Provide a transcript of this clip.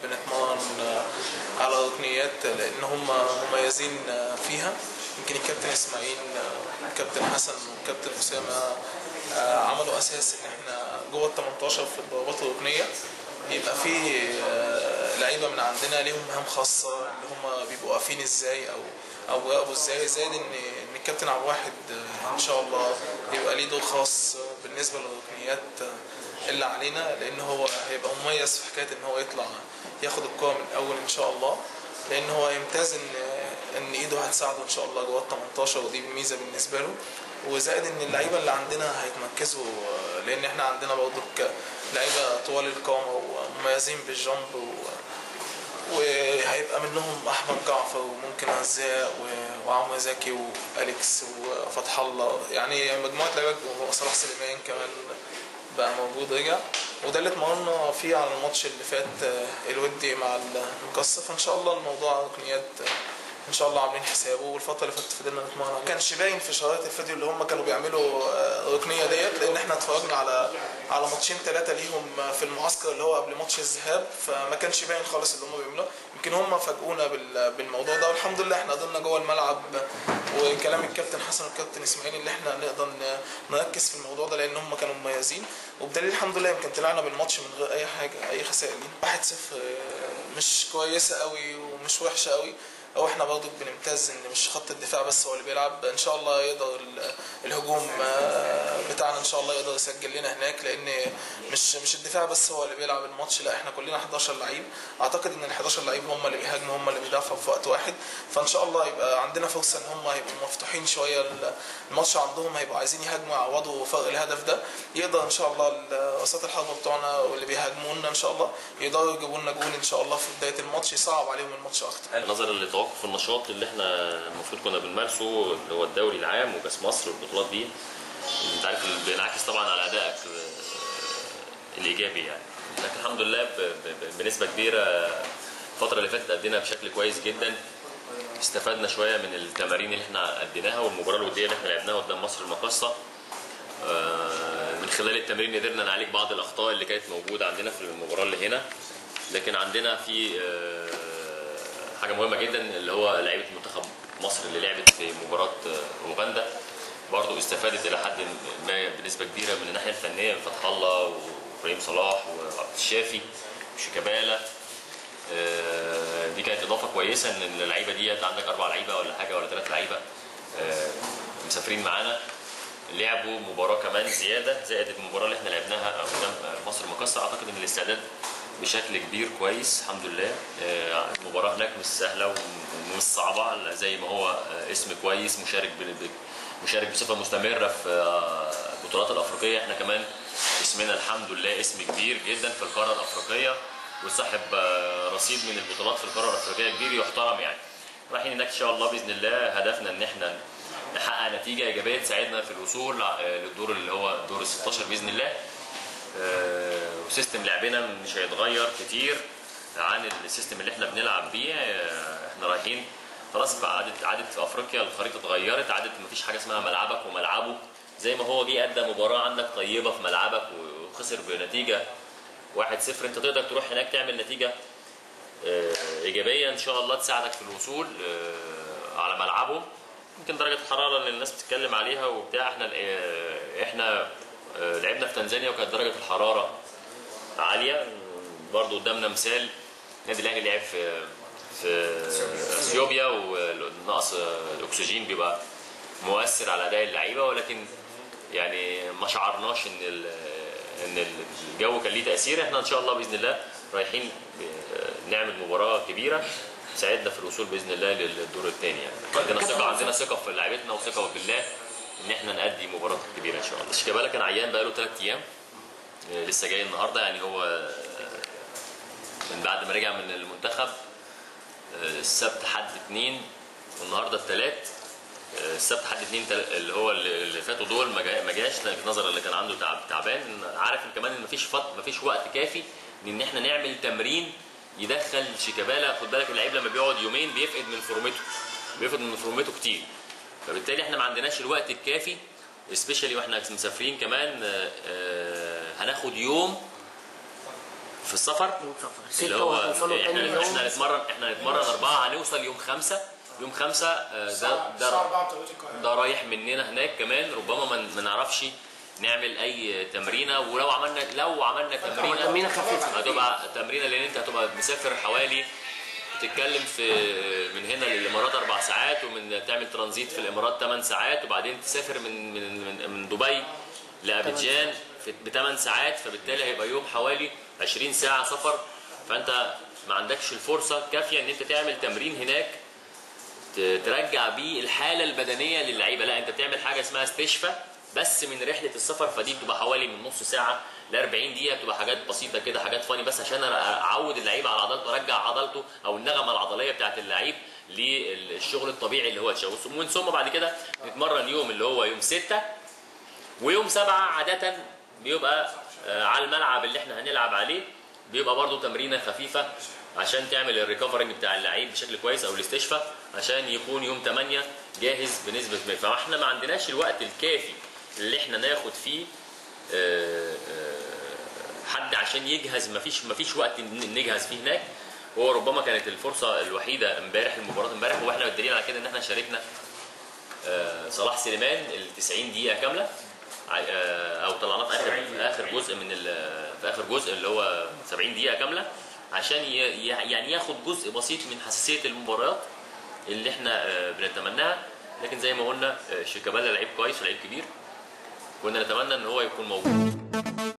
بنتمرن على ركنيات لان هم مميزين فيها. يمكن الكابتن اسماعيل والكابتن حسن والكابتن اسامه عملوا اساس ان احنا جوه ال 18 في الضربات الركنيه يبقى في لعيبه من عندنا ليهم مهام خاصه اللي هم بيبقوا واقفين ازاي او بيراقبوا ازاي، زائد ان الكابتن عبد الواحد ان شاء الله يبقى ليه دور خاص بالنسبه للركنيات اللي علينا، لان هو هيبقى مميز في حكايه ان هو يطلع ياخد الكوره من الاول ان شاء الله، لان هو يمتاز ان ايده هتساعده ان شاء الله جوه ال 18 ودي ميزه بالنسبه له. وزائد ان اللعيبه اللي عندنا هيتمركزوا لان احنا عندنا برضه لعيبه طوال القامه ومميزين بالجامب وهيبقى منهم احمد جعفر وممكن عزاء وعمرو زكي واليكس وفتح الله، يعني مجموعه لعيبه وصلاح سليمان كمان بقى موجود رجع، وده اللي اتمرنا فيه على الماتش اللي فات الودي مع المقصه. فان شاء الله الموضوع ركنيات ان شاء الله عاملين حسابه، والفتره اللي فاتت فضلنا نتمرن. ما كانش باين في شرايط الفيديو اللي هم كانوا بيعملوا ركنيه ديت، لان احنا اتفرجنا على ماتشين 3 ليهم في المعسكر اللي هو قبل ماتش الذهاب، فما كانش باين خالص اللي هم بيعملوه. يمكن هم فاجئونا بالموضوع ده، والحمد لله احنا قدرنا جوه الملعب وكلام الكابتن حسن والكابتن اسماعيل اللي احنا نقدر نركز في الموضوع ده لان هم كانوا مميزين، وبدليل الحمد لله يمكن طلعنا بالماتش من غير اي حاجه اي خسائر لينا. 1-0 مش كويسه قوي ومش وحشه قوي، او احنا برضه بنمتاز ان مش خط الدفاع بس هو اللي بيلعب. ان شاء الله يقدر الهجوم بتاعنا ان شاء الله يقدر يسجل لنا هناك، لان مش الدفاع بس هو اللي بيلعب الماتش، لا احنا كلنا 11 لعيب. اعتقد ان ال 11 لعيب هم اللي بيهاجموا هم اللي بيدافعوا في وقت واحد، فان شاء الله يبقى عندنا فرصه ان هم هيبقوا مفتوحين شويه الماتش عندهم، هيبقوا عايزين يهاجموا يعوضوا فرق الهدف ده. يقدر ان شاء الله وسط الحرب بتوعنا واللي بيهاجمونا ان شاء الله يقدروا يجيبوا لنا جول ان شاء الله في بدايه الماتش يصعب عليهم الماتش اكتر. نظرا لتوقف النشاط اللي احنا المفروض كنا بنمارسه اللي هو الدوري العام وكاس مصر والبطولات دي، انت عارف بينعكس طبعا على ادائك الايجابي يعني، لكن الحمد لله بنسبه كبيره الفتره اللي فاتت ادينا بشكل كويس جدا. استفدنا شويه من التمارين اللي احنا اديناها والمباراه الوديه اللي احنا لعبناها قدام مصر المقاصه. من خلال التمرين قدرنا نعالج بعض الاخطاء اللي كانت موجوده عندنا في المباراه اللي هنا، لكن عندنا في حاجه مهمه جدا اللي هو لعيبه منتخب مصر اللي لعبت في مباراه اوغندا برضه استفادت الى حد ما بنسبه كبيره من الناحيه الفنيه، فتح الله وابراهيم صلاح وعبد الشافي وشيكابالا. دي كانت اضافه كويسه ان اللعيبه ديت عندك 4 لعيبه ولا حاجه ولا 3 لعيبه مسافرين معانا لعبوا مباراه كمان زياده زائد المباراه اللي احنا لعبناها قدام مصر المقاصه. اعتقد ان الاستعداد بشكل كبير كويس الحمد لله. المباراه هناك مش سهله ومش صعبه، زي ما هو اسم كويس مشارك بصفه مستمره في البطولات الافريقيه. احنا كمان اسمنا الحمد لله اسم كبير جدا في القاره الافريقيه وصاحب رصيد من البطولات في القاره الافريقيه كبير يحترم يعني. رايحين هناك ان شاء الله باذن الله هدفنا ان احنا نحقق نتيجه ايجابيه تساعدنا في الوصول للدور اللي هو دور ال 16 باذن الله. وسيستم لعبنا مش هيتغير كتير عن السيستم اللي احنا بنلعب بيه. احنا رايحين خلاص عادت في افريقيا الخريطه اتغيرت، عادت مفيش حاجه اسمها ملعبك وملعبه. زي ما هو جه ادى مباراه عندك طيبه في ملعبك وخسر بنتيجه 1-0، انت تقدر تروح هناك تعمل نتيجه ايجابيه ان شاء الله تساعدك في الوصول على ملعبه. يمكن درجه الحراره اللي الناس بتتكلم عليها وبتاع، احنا لعبنا في تنزانيا وكانت درجه الحراره عاليه. برضو قدامنا مثال النادي الاهلي لعب في اثيوبيا ونقص الاكسجين بيبقى مؤثر على اداء اللعيبه، ولكن يعني ما شعرناش ان الجو كان ليه تاثير. احنا ان شاء الله باذن الله رايحين نعمل مباراه كبيره تساعدنا في الوصول باذن الله للدور الثاني يعني. عندنا ثقه في لعيبتنا وثقه بالله ان احنا نأدي مباراه كبيره ان شاء الله. شيكابالا كان عيان بقاله 3 ايام لسه جاي النهارده، يعني هو من بعد ما رجع من المنتخب السبت حد 2 والنهارده الثلاث. السبت حد 2 اللي هو اللي فاتوا دول ما جاش نظرا اللي كان عنده تعبان. عارف كمان ان مفيش وقت كافي ان احنا نعمل تمرين يدخل شيكابالا. خد بالك اللعيب لما بيقعد يومين بيفقد من فورمته كتير، فبالتالي احنا ما عندناش الوقت الكافي سبيشالي واحنا مسافرين كمان. هناخد يوم في السفر يوم سفر اللي 6 هو وهتوصلوا تاني يوم. احنا هنتمرن 4 هنوصل يوم 5. يوم 5 ده رايح مننا هناك كمان، ربما ما نعرفش نعمل اي تمرينه، ولو عملنا تمرينه خفيفه هتبقى تمرينه، لان انت هتبقى مسافر حوالي بتتكلم في من هنا للامارات 4 ساعات، ومن تعمل ترانزيت في الامارات 8 ساعات، وبعدين تسافر من دبي لابيجان ب 8 ساعات، فبالتالي هيبقى يوم حوالي 20 ساعه سفر. فانت ما عندكش الفرصه كافيه ان انت تعمل تمرين هناك ترجع بيه الحاله البدنيه للعيبه، لا انت بتعمل حاجه اسمها استشفاء بس من رحله السفر، فدي بتبقى حوالي من نص ساعه ل 40 دقيقه، بتبقى حاجات بسيطه كده، حاجات فاني بس عشان اعود اللعيب على عضلته، ارجع عضلته او النغمه العضليه بتاعت اللعيب للشغل الطبيعي اللي هو الشغل. ومن ثم بعد كده نتمرن يوم اللي هو يوم 6 ويوم 7 عاده بيبقى على الملعب اللي احنا هنلعب عليه، بيبقى برضو تمرينه خفيفه عشان تعمل الريكفرنج بتاع اللعيب بشكل كويس او الاستشفاء، عشان يكون يوم 8 جاهز بنسبه 100. فاحنا ما عندناش الوقت الكافي اللي احنا ناخد فيه حد عشان يجهز، مفيش وقت نجهز فيه هناك. وهو ربما كانت الفرصه الوحيده امبارح، المباراه امبارح، واحنا بالدليل على كده ان احنا شاركنا صلاح سليمان ال 90 دقيقه كامله، او طلعناه في اخر جزء في اخر جزء اللي هو 70 دقيقه كامله، عشان يعني ياخد جزء بسيط من حساسيه المباريات اللي احنا بنتمناها. لكن زي ما قلنا شيكابالا لعيب كويس ولعيب كبير، كنا نتمنى ان هو يكون موجود.